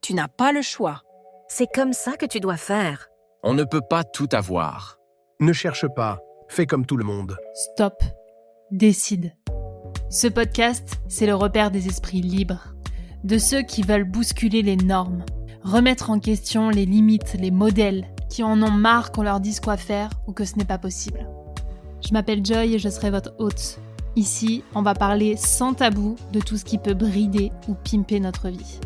tu n'as pas le choix. C'est comme ça que tu dois faire. On ne peut pas tout avoir. Ne cherche pas, fais comme tout le monde. Stop. Décide. Ce podcast, c'est le repère des esprits libres, de ceux qui veulent bousculer les normes, remettre en question les limites, les modèles, qui en ont marre qu'on leur dise quoi faire ou que ce n'est pas possible. Je m'appelle Joy et je serai votre hôte. Ici, on va parler sans tabou de tout ce qui peut brider ou pimper notre vie.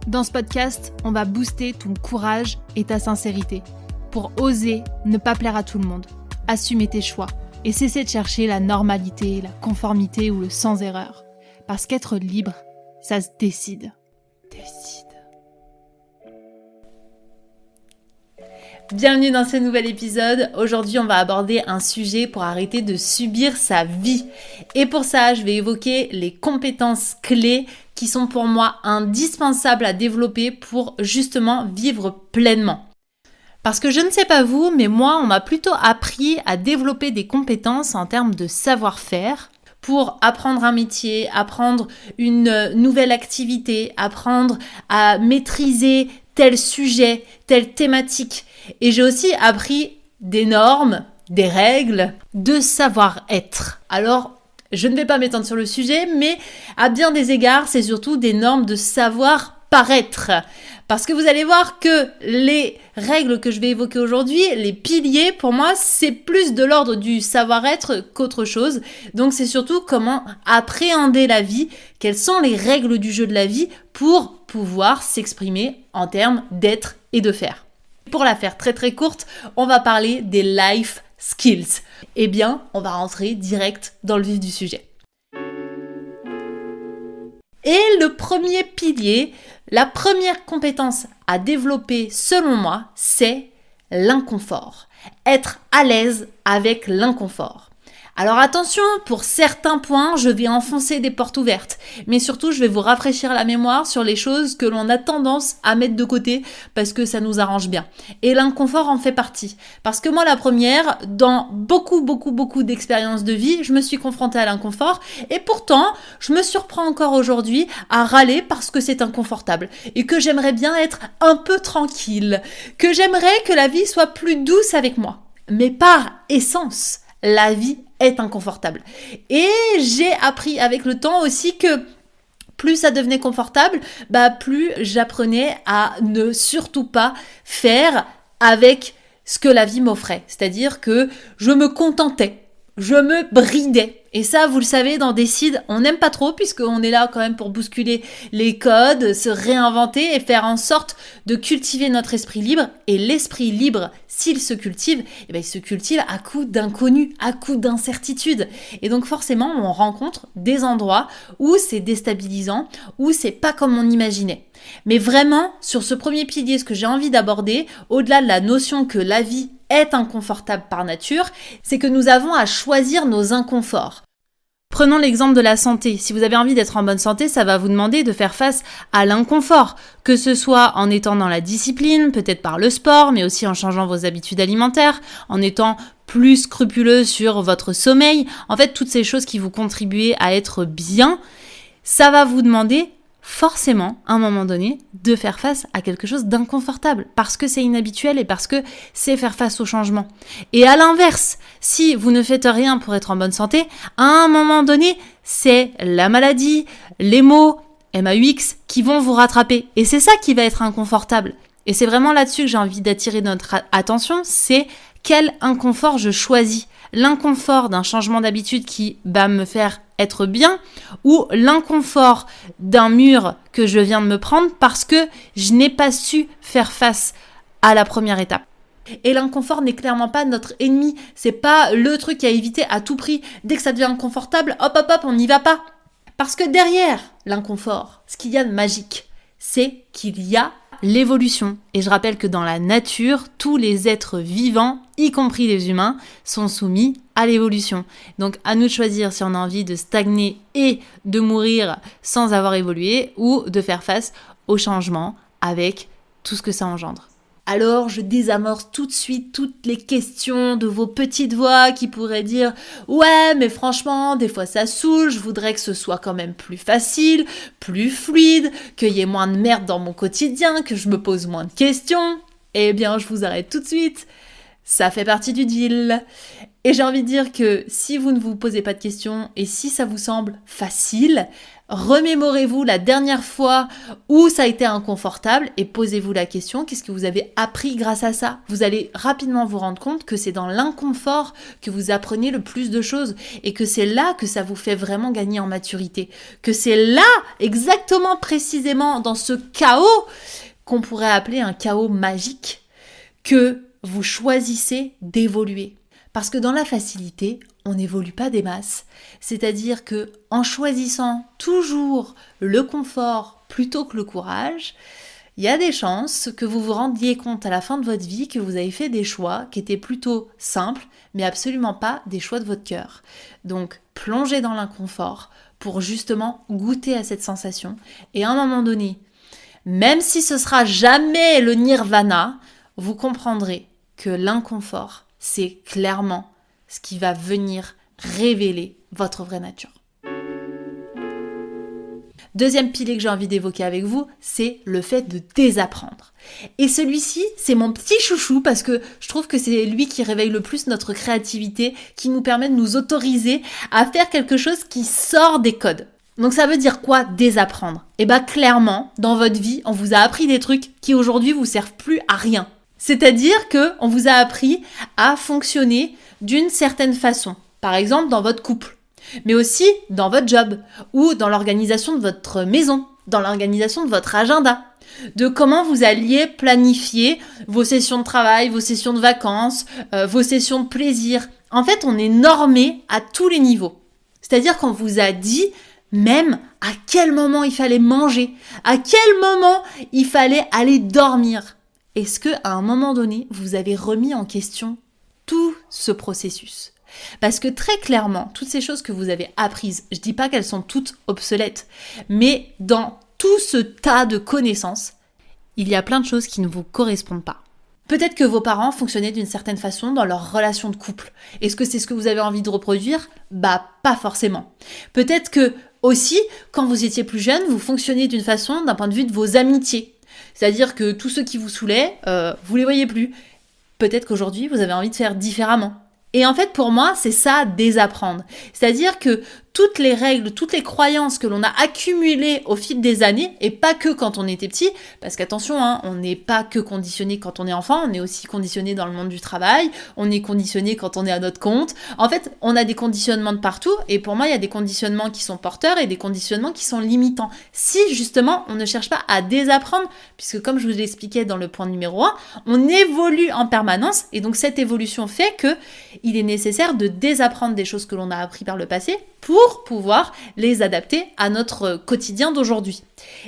Dans ce podcast, on va booster ton courage et ta sincérité pour oser ne pas plaire à tout le monde, assumer tes choix et cesser de chercher la normalité, la conformité ou le sans erreur. Parce qu'être libre, ça se décide. Bienvenue dans ce nouvel épisode. Aujourd'hui, on va aborder un sujet pour arrêter de subir sa vie. Et pour ça, je vais évoquer les compétences clés qui sont pour moi indispensables à développer pour justement vivre pleinement. Parce que je ne sais pas vous, mais moi, on m'a plutôt appris à développer des compétences en termes de savoir-faire pour apprendre un métier, apprendre une nouvelle activité, apprendre à maîtriser tel sujet, telle thématique. Et j'ai aussi appris des normes, des règles, de savoir-être. Alors, je ne vais pas m'étendre sur le sujet, mais à bien des égards, c'est surtout des normes de savoir-paraître. Parce que vous allez voir que les règles que je vais évoquer aujourd'hui, les piliers, pour moi, c'est plus de l'ordre du savoir-être qu'autre chose. Donc c'est surtout comment appréhender la vie, quelles sont les règles du jeu de la vie pour pouvoir s'exprimer en termes d'être et de faire. Pour la faire très très courte, on va parler des life skills. Eh bien, on va rentrer direct dans le vif du sujet. Et le premier pilier, la première compétence à développer selon moi, c'est l'inconfort. Être à l'aise avec l'inconfort. Alors attention, pour certains points, je vais enfoncer des portes ouvertes, mais surtout je vais vous rafraîchir la mémoire sur les choses que l'on a tendance à mettre de côté parce que ça nous arrange bien. Et l'inconfort en fait partie. Parce que moi la première, dans beaucoup d'expériences de vie, je me suis confrontée à l'inconfort et pourtant, je me surprends encore aujourd'hui à râler parce que c'est inconfortable et que j'aimerais bien être un peu tranquille, que j'aimerais que la vie soit plus douce avec moi. Mais par essence, la vie est inconfortable. Et j'ai appris avec le temps aussi que plus ça devenait confortable, plus j'apprenais à ne surtout pas faire avec ce que la vie m'offrait. C'est-à-dire que je me contentais, je me bridais. Et ça, vous le savez, dans Décide, on n'aime pas trop puisqu'on est là quand même pour bousculer les codes, se réinventer et faire en sorte de cultiver notre esprit libre. Et l'esprit libre, s'il se cultive, il se cultive à coup d'inconnu, à coup d'incertitude. Et donc forcément, on rencontre des endroits où c'est déstabilisant, où c'est pas comme on imaginait. Mais vraiment, sur ce premier pilier, ce que j'ai envie d'aborder, au-delà de la notion que la vie est inconfortable par nature, c'est que nous avons à choisir nos inconforts. Prenons l'exemple de la santé. Si vous avez envie d'être en bonne santé, ça va vous demander de faire face à l'inconfort, que ce soit en étant dans la discipline, peut-être par le sport, mais aussi en changeant vos habitudes alimentaires, en étant plus scrupuleux sur votre sommeil. En fait, toutes ces choses qui vous contribuent à être bien, ça va vous demander forcément, à un moment donné, de faire face à quelque chose d'inconfortable parce que c'est inhabituel et parce que c'est faire face au changement. Et à l'inverse, si vous ne faites rien pour être en bonne santé, à un moment donné, c'est la maladie, les maux, MAUX, qui vont vous rattraper. Et c'est ça qui va être inconfortable. Et c'est vraiment là-dessus que j'ai envie d'attirer notre attention, c'est quel inconfort je choisis. L'inconfort d'un changement d'habitude qui va me faire être bien ou l'inconfort d'un mur que je viens de me prendre parce que je n'ai pas su faire face à la première étape. Et l'inconfort n'est clairement pas notre ennemi. C'est pas le truc à éviter à tout prix. Dès que ça devient inconfortable, hop, on n'y va pas. Parce que derrière l'inconfort, ce qu'il y a de magique, c'est qu'il y a l'évolution. Et je rappelle que dans la nature, tous les êtres vivants, y compris les humains, sont soumis à l'évolution. Donc à nous de choisir si on a envie de stagner et de mourir sans avoir évolué ou de faire face au changement avec tout ce que ça engendre. alors je désamorce tout de suite toutes les questions de vos petites voix qui pourraient dire « Ouais, mais franchement, des fois ça saoule, je voudrais que ce soit quand même plus facile, plus fluide, qu'il y ait moins de merde dans mon quotidien, que je me pose moins de questions. » Eh bien, je vous arrête tout de suite. Ça fait partie du deal. Et j'ai envie de dire que si vous ne vous posez pas de questions et si ça vous semble facile, remémorez-vous la dernière fois où ça a été inconfortable et posez-vous la question, qu'est-ce que vous avez appris grâce à ça? Vous allez rapidement vous rendre compte que c'est dans l'inconfort que vous apprenez le plus de choses et que c'est là que ça vous fait vraiment gagner en maturité. Que c'est là, exactement précisément dans ce chaos qu'on pourrait appeler un chaos magique, que vous choisissez d'évoluer. Parce que dans la facilité, on n'évolue pas des masses. C'est-à-dire que en choisissant toujours le confort plutôt que le courage, il y a des chances que vous vous rendiez compte à la fin de votre vie que vous avez fait des choix qui étaient plutôt simples, mais absolument pas des choix de votre cœur. Donc, plongez dans l'inconfort pour justement goûter à cette sensation. Et à un moment donné, même si ce sera jamais le nirvana, vous comprendrez que l'inconfort, c'est clairement ce qui va venir révéler votre vraie nature. Deuxième pilier que j'ai envie d'évoquer avec vous, c'est le fait de désapprendre. Et celui-ci, c'est mon petit chouchou parce que je trouve que c'est lui qui réveille le plus notre créativité, qui nous permet de nous autoriser à faire quelque chose qui sort des codes. Donc ça veut dire quoi désapprendre? Eh bien clairement, dans votre vie, on vous a appris des trucs qui aujourd'hui vous servent plus à rien. C'est-à-dire qu'on vous a appris à fonctionner d'une certaine façon. Par exemple, dans votre couple, mais aussi dans votre job ou dans l'organisation de votre maison, dans l'organisation de votre agenda, de comment vous alliez planifier vos sessions de travail, vos sessions de vacances, vos sessions de plaisir. En fait, on est normé à tous les niveaux. C'est-à-dire qu'on vous a dit même à quel moment il fallait manger, à quel moment il fallait aller dormir. Est-ce qu'à un moment donné, vous avez remis en question tout ce processus? Parce que très clairement, toutes ces choses que vous avez apprises, je ne dis pas qu'elles sont toutes obsolètes, mais dans tout ce tas de connaissances, il y a plein de choses qui ne vous correspondent pas. Peut-être que vos parents fonctionnaient d'une certaine façon dans leur relation de couple. Est-ce que c'est ce que vous avez envie de reproduire? Bah, pas forcément. Peut-être que aussi, quand vous étiez plus jeune, vous fonctionniez d'une façon d'un point de vue de vos amitiés. C'est-à-dire que tous ceux qui vous saoulaient, vous les voyez plus. Peut-être qu'aujourd'hui, vous avez envie de faire différemment. Et en fait, pour moi, c'est ça, désapprendre. C'est-à-dire que toutes les règles, toutes les croyances que l'on a accumulées au fil des années, et pas que quand on était petit, parce qu'attention, on n'est pas que conditionné quand on est enfant, on est aussi conditionné dans le monde du travail, on est conditionné quand on est à notre compte. En fait, on a des conditionnements de partout, et pour moi, il y a des conditionnements qui sont porteurs et des conditionnements qui sont limitants. Si, justement, on ne cherche pas à désapprendre, puisque comme je vous l'expliquais dans le point numéro 1, on évolue en permanence, et donc cette évolution fait que il est nécessaire de désapprendre des choses que l'on a appris par le passé pour pouvoir les adapter à notre quotidien d'aujourd'hui.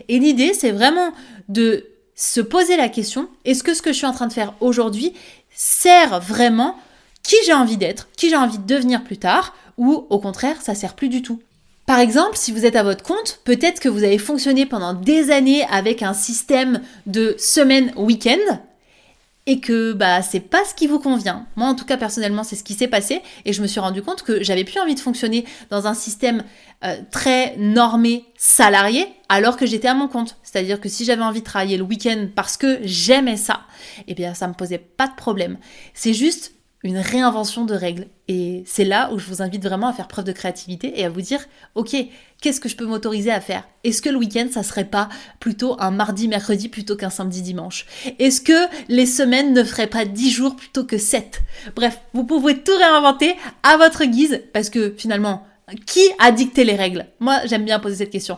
Et l'idée, c'est vraiment de se poser la question, est-ce que ce que je suis en train de faire aujourd'hui sert vraiment qui j'ai envie d'être, qui j'ai envie de devenir plus tard, ou au contraire, ça sert plus du tout. Par exemple, si vous êtes à votre compte, peut-être que vous avez fonctionné pendant des années avec un système de semaine week-end, et que c'est pas ce qui vous convient. Moi en tout cas personnellement c'est ce qui s'est passé et je me suis rendu compte que j'avais plus envie de fonctionner dans un système très normé salarié alors que j'étais à mon compte. C'est-à-dire que si j'avais envie de travailler le week-end parce que j'aimais ça, eh bien ça me posait pas de problème. C'est juste une réinvention de règles. Et c'est là où je vous invite vraiment à faire preuve de créativité et à vous dire, ok, qu'est-ce que je peux m'autoriser à faire? Est-ce que le week-end, ça serait pas plutôt un mardi, mercredi plutôt qu'un samedi, dimanche? Est-ce que les semaines ne feraient pas 10 jours plutôt que 7? Bref, vous pouvez tout réinventer à votre guise parce que finalement, qui a dicté les règles? Moi, j'aime bien poser cette question.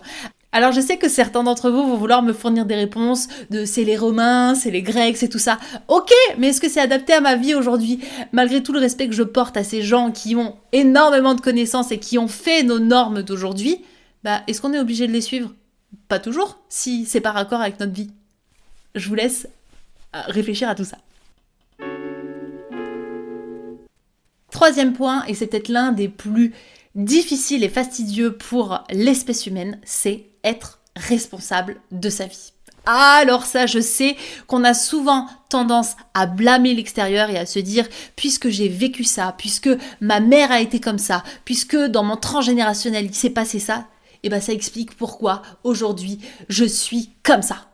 Alors je sais que certains d'entre vous vont vouloir me fournir des réponses de c'est les Romains, c'est les Grecs, c'est tout ça. Ok, mais est-ce que c'est adapté à ma vie aujourd'hui? Malgré tout le respect que je porte à ces gens qui ont énormément de connaissances et qui ont fait nos normes d'aujourd'hui, est-ce qu'on est obligé de les suivre? Pas toujours, si c'est pas raccord avec notre vie. Je vous laisse réfléchir à tout ça. Troisième point, et c'est peut-être l'un des plus difficiles et fastidieux pour l'espèce humaine, c'est être responsable de sa vie. Alors ça, je sais qu'on a souvent tendance à blâmer l'extérieur et à se dire, puisque j'ai vécu ça, puisque ma mère a été comme ça, puisque dans mon transgénérationnel, il s'est passé ça, et ben ça explique pourquoi aujourd'hui, je suis comme ça.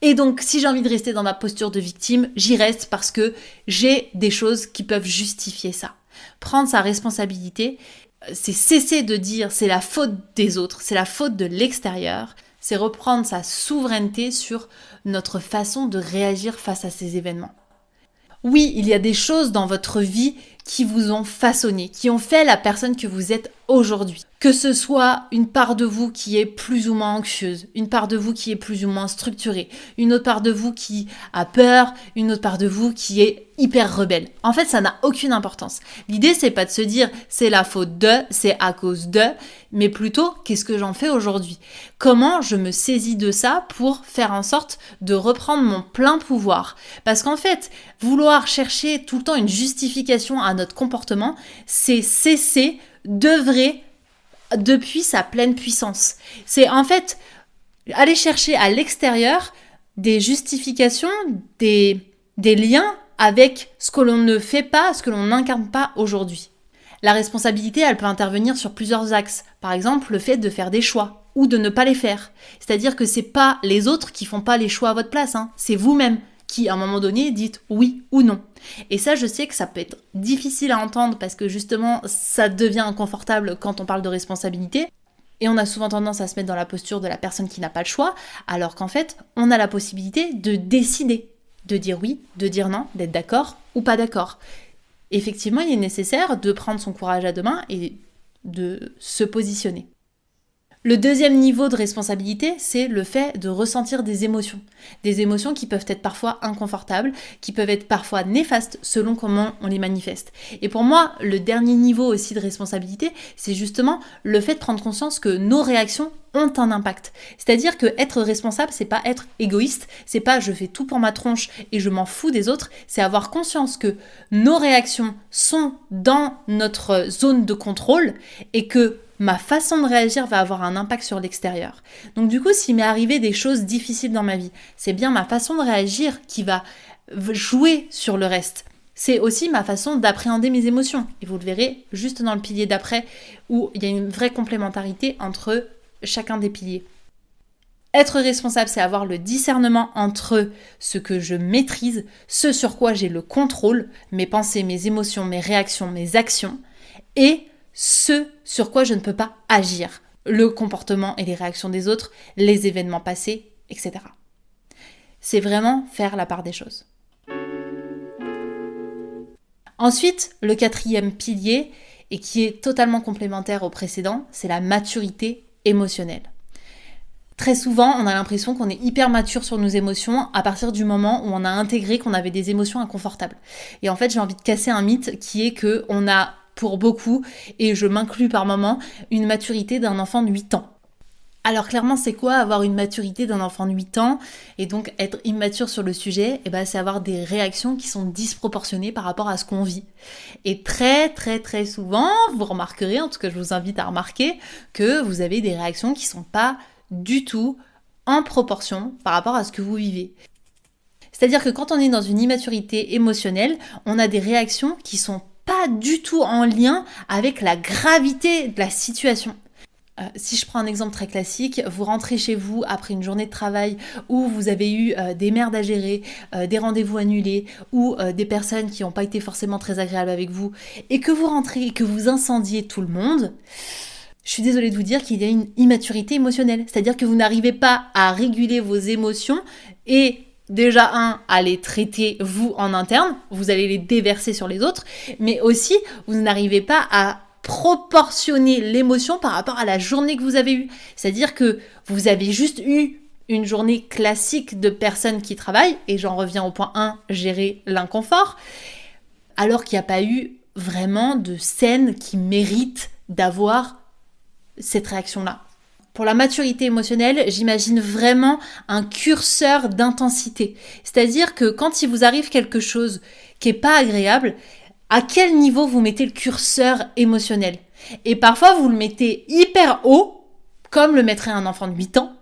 Et donc, si j'ai envie de rester dans ma posture de victime, j'y reste parce que j'ai des choses qui peuvent justifier ça. Prendre sa responsabilité, c'est cesser de dire c'est la faute des autres, c'est la faute de l'extérieur. C'est reprendre sa souveraineté sur notre façon de réagir face à ces événements. Oui, il y a des choses dans votre vie qui vous ont façonné, qui ont fait la personne que vous êtes aujourd'hui. Que ce soit une part de vous qui est plus ou moins anxieuse, une part de vous qui est plus ou moins structurée, une autre part de vous qui a peur, une autre part de vous qui est hyper rebelle. En fait, ça n'a aucune importance. L'idée, c'est pas de se dire c'est la faute de, c'est à cause de, mais plutôt qu'est-ce que j'en fais aujourd'hui? Comment je me saisis de ça pour faire en sorte de reprendre mon plein pouvoir? Parce qu'en fait, vouloir chercher tout le temps une justification à notre comportement, c'est cesser d'œuvrer depuis sa pleine puissance. C'est en fait aller chercher à l'extérieur des justifications, des liens avec ce que l'on ne fait pas, ce que l'on n'incarne pas aujourd'hui. La responsabilité, elle peut intervenir sur plusieurs axes. Par exemple, le fait de faire des choix ou de ne pas les faire. C'est-à-dire que c'est pas les autres qui font pas les choix à votre place, c'est vous-même qui, à un moment donné, dites oui ou non. Et ça, je sais que ça peut être difficile à entendre parce que justement, ça devient inconfortable quand on parle de responsabilité. Et on a souvent tendance à se mettre dans la posture de la personne qui n'a pas le choix, alors qu'en fait, on a la possibilité de décider, de dire oui, de dire non, d'être d'accord ou pas d'accord. Effectivement, il est nécessaire de prendre son courage à deux mains et de se positionner. Le deuxième niveau de responsabilité, c'est le fait de ressentir des émotions. Des émotions qui peuvent être parfois inconfortables, qui peuvent être parfois néfastes selon comment on les manifeste. Et pour moi, le dernier niveau aussi de responsabilité, c'est justement le fait de prendre conscience que nos réactions ont un impact. C'est-à-dire que être responsable, c'est pas être égoïste, c'est pas je fais tout pour ma tronche et je m'en fous des autres, c'est avoir conscience que nos réactions sont dans notre zone de contrôle et que ma façon de réagir va avoir un impact sur l'extérieur. Donc du coup, s'il m'est arrivé des choses difficiles dans ma vie, c'est bien ma façon de réagir qui va jouer sur le reste. C'est aussi ma façon d'appréhender mes émotions. Et vous le verrez juste dans le pilier d'après, où il y a une vraie complémentarité entre chacun des piliers. Être responsable, c'est avoir le discernement entre ce que je maîtrise, ce sur quoi j'ai le contrôle, mes pensées, mes émotions, mes réactions, mes actions, et ce sur quoi je ne peux pas agir, le comportement et les réactions des autres, les événements passés, etc. C'est vraiment faire la part des choses. Ensuite, le quatrième pilier, et qui est totalement complémentaire au précédent, c'est la maturité émotionnelle. Très souvent, on a l'impression qu'on est hyper mature sur nos émotions à partir du moment où on a intégré qu'on avait des émotions inconfortables. Et en fait, j'ai envie de casser un mythe qui est qu'on a pour beaucoup, et je m'inclus par moment, une maturité d'un enfant de 8 ans. Alors clairement, c'est quoi avoir une maturité d'un enfant de 8 ans et donc être immature sur le sujet? C'est avoir des réactions qui sont disproportionnées par rapport à ce qu'on vit. Et très très très souvent, vous remarquerez, en tout cas je vous invite à remarquer, que vous avez des réactions qui sont pas du tout en proportion par rapport à ce que vous vivez. C'est-à-dire que quand on est dans une immaturité émotionnelle, on a des réactions qui sont pas du tout en lien avec la gravité de la situation. Si je prends un exemple très classique, vous rentrez chez vous après une journée de travail où vous avez eu des merdes à gérer, des rendez-vous annulés ou des personnes qui n'ont pas été forcément très agréables avec vous et que vous rentrez et que vous incendiez tout le monde, je suis désolée de vous dire qu'il y a une immaturité émotionnelle. C'est-à-dire que vous n'arrivez pas à réguler vos émotions et déjà, à les traiter vous en interne, vous allez les déverser sur les autres, mais aussi, vous n'arrivez pas à proportionner l'émotion par rapport à la journée que vous avez eue. C'est-à-dire que vous avez juste eu une journée classique de personnes qui travaillent, et j'en reviens au point 1, gérer l'inconfort, alors qu'il n'y a pas eu vraiment de scène qui mérite d'avoir cette réaction-là. Pour la maturité émotionnelle, j'imagine vraiment un curseur d'intensité. C'est-à-dire que quand il vous arrive quelque chose qui n'est pas agréable, à quel niveau vous mettez le curseur émotionnel? Et parfois, vous le mettez hyper haut, comme le mettrait un enfant de 8 ans,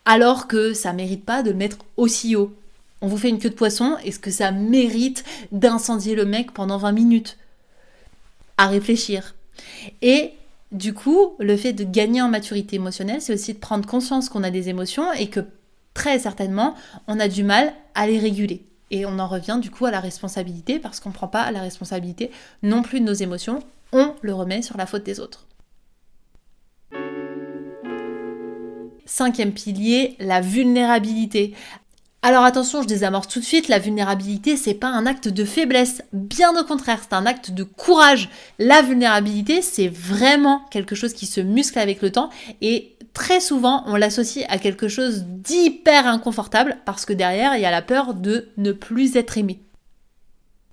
alors que ça mérite pas de le mettre aussi haut. On vous fait une queue de poisson, est-ce que ça mérite d'incendier le mec pendant 20 minutes? À réfléchir. Et du coup, le fait de gagner en maturité émotionnelle, c'est aussi de prendre conscience qu'on a des émotions et que très certainement, on a du mal à les réguler. Et on en revient du coup à la responsabilité parce qu'on ne prend pas la responsabilité non plus de nos émotions, on le remet sur la faute des autres. 5e pilier, la vulnérabilité. Alors attention, je désamorce tout de suite, la vulnérabilité, c'est pas un acte de faiblesse, bien au contraire, c'est un acte de courage. La vulnérabilité, c'est vraiment quelque chose qui se muscle avec le temps et très souvent, on l'associe à quelque chose d'hyper inconfortable parce que derrière, il y a la peur de ne plus être aimé.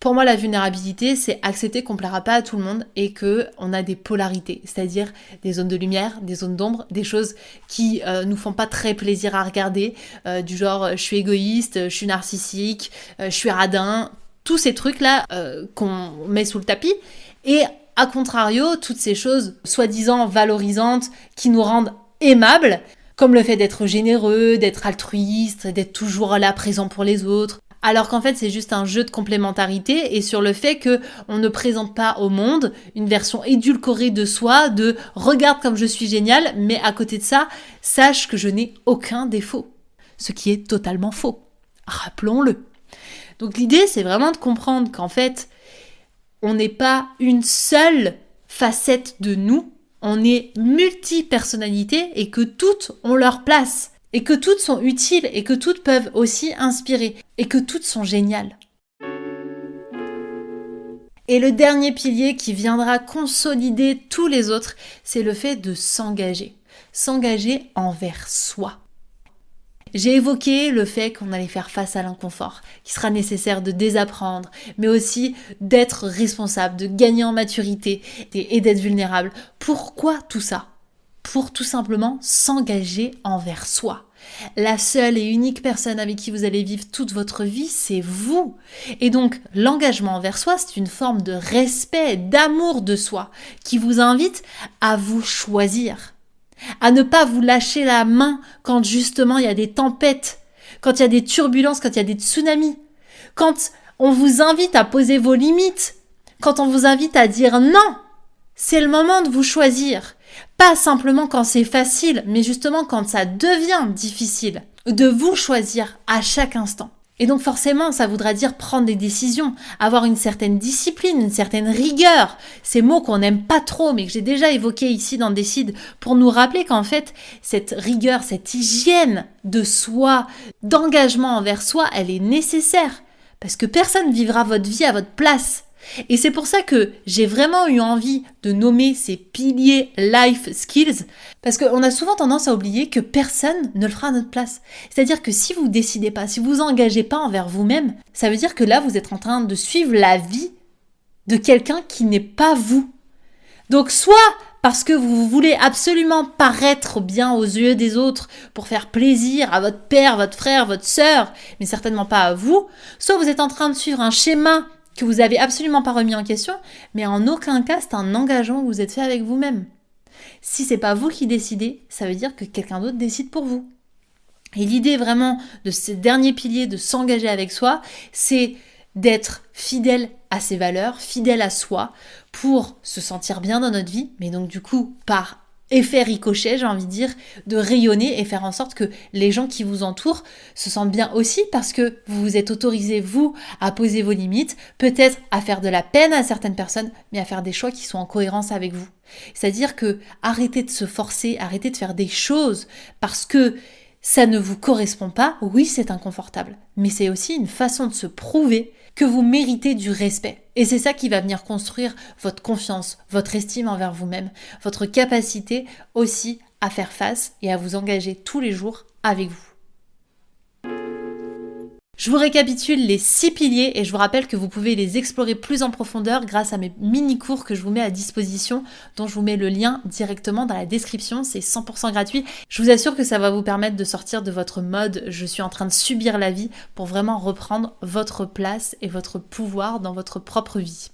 Pour moi, la vulnérabilité, c'est accepter qu'on ne plaira pas à tout le monde et qu'on a des polarités, c'est-à-dire des zones de lumière, des zones d'ombre, des choses qui nous font pas très plaisir à regarder, du genre je suis égoïste, je suis narcissique, je suis radin, tous ces trucs-là qu'on met sous le tapis. Et à contrario, toutes ces choses soi-disant valorisantes qui nous rendent aimables, comme le fait d'être généreux, d'être altruiste, d'être toujours là présent pour les autres, alors qu'en fait c'est juste un jeu de complémentarité et sur le fait qu'on ne présente pas au monde une version édulcorée de soi, de « regarde comme je suis génial », mais à côté de ça, sache que je n'ai aucun défaut. Ce qui est totalement faux. Rappelons-le. Donc l'idée c'est vraiment de comprendre qu'en fait, on n'est pas une seule facette de nous, on est multi-personnalités et que toutes ont leur place. Et que toutes sont utiles et que toutes peuvent aussi inspirer et que toutes sont géniales. Et le dernier pilier qui viendra consolider tous les autres, c'est le fait de s'engager. S'engager envers soi. J'ai évoqué le fait qu'on allait faire face à l'inconfort, qu'il sera nécessaire de désapprendre, mais aussi d'être responsable, de gagner en maturité et d'être vulnérable. Pourquoi tout ça ? Pour tout simplement s'engager envers soi. La seule et unique personne avec qui vous allez vivre toute votre vie, c'est vous. Et donc, l'engagement envers soi, c'est une forme de respect, d'amour de soi, qui vous invite à vous choisir, à ne pas vous lâcher la main quand justement il y a des tempêtes, quand il y a des turbulences, quand il y a des tsunamis, quand on vous invite à poser vos limites, quand on vous invite à dire non. C'est le moment de vous choisir. Pas simplement quand c'est facile, mais justement quand ça devient difficile, de vous choisir à chaque instant. Et donc forcément, ça voudra dire prendre des décisions, avoir une certaine discipline, une certaine rigueur. Ces mots qu'on n'aime pas trop, mais que j'ai déjà évoqués ici dans Décide, pour nous rappeler qu'en fait, cette rigueur, cette hygiène de soi, d'engagement envers soi, elle est nécessaire. Parce que personne ne vivra votre vie à votre place. Et c'est pour ça que j'ai vraiment eu envie de nommer ces piliers life skills, parce qu'on a souvent tendance à oublier que personne ne le fera à notre place. C'est-à-dire que si vous décidez pas, si vous engagez pas envers vous-même, ça veut dire que là vous êtes en train de suivre la vie de quelqu'un qui n'est pas vous. Donc soit parce que vous voulez absolument paraître bien aux yeux des autres pour faire plaisir à votre père, votre frère, votre sœur, mais certainement pas à vous, soit vous êtes en train de suivre un schéma que vous avez absolument pas remis en question, mais en aucun cas c'est un engagement que vous êtes fait avec vous-même. Si c'est pas vous qui décidez, ça veut dire que quelqu'un d'autre décide pour vous. Et l'idée vraiment de ces derniers piliers, de s'engager avec soi, c'est d'être fidèle à ses valeurs, fidèle à soi, pour se sentir bien dans notre vie, mais donc du coup par effet ricochet, j'ai envie de dire, de rayonner et faire en sorte que les gens qui vous entourent se sentent bien aussi parce que vous vous êtes autorisé, vous, à poser vos limites, peut-être à faire de la peine à certaines personnes, mais à faire des choix qui sont en cohérence avec vous. C'est-à-dire que arrêtez de se forcer, arrêtez de faire des choses parce que ça ne vous correspond pas. Oui, c'est inconfortable, mais c'est aussi une façon de se prouver que vous méritez du respect. Et c'est ça qui va venir construire votre confiance, votre estime envers vous-même, votre capacité aussi à faire face et à vous engager tous les jours avec vous. Je vous récapitule les 6 piliers et je vous rappelle que vous pouvez les explorer plus en profondeur grâce à mes mini-cours que je vous mets à disposition, dont je vous mets le lien directement dans la description, c'est 100% gratuit. Je vous assure que ça va vous permettre de sortir de votre mode « je suis en train de subir la vie » pour vraiment reprendre votre place et votre pouvoir dans votre propre vie.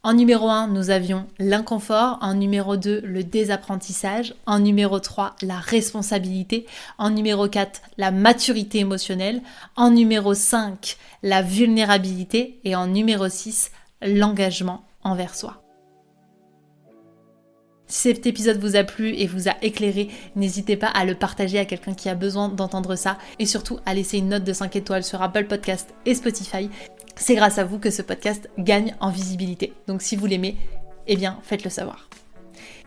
En numéro 1, nous avions l'inconfort. En numéro 2, le désapprentissage. En numéro 3, la responsabilité. En numéro 4, la maturité émotionnelle. En numéro 5, la vulnérabilité. Et en numéro 6, l'engagement envers soi. Si cet épisode vous a plu et vous a éclairé, n'hésitez pas à le partager à quelqu'un qui a besoin d'entendre ça et surtout à laisser une note de 5 étoiles sur Apple Podcast et Spotify. C'est grâce à vous que ce podcast gagne en visibilité. Donc si vous l'aimez, eh bien faites-le savoir.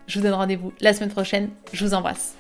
Je vous donne rendez-vous la semaine prochaine. Je vous embrasse.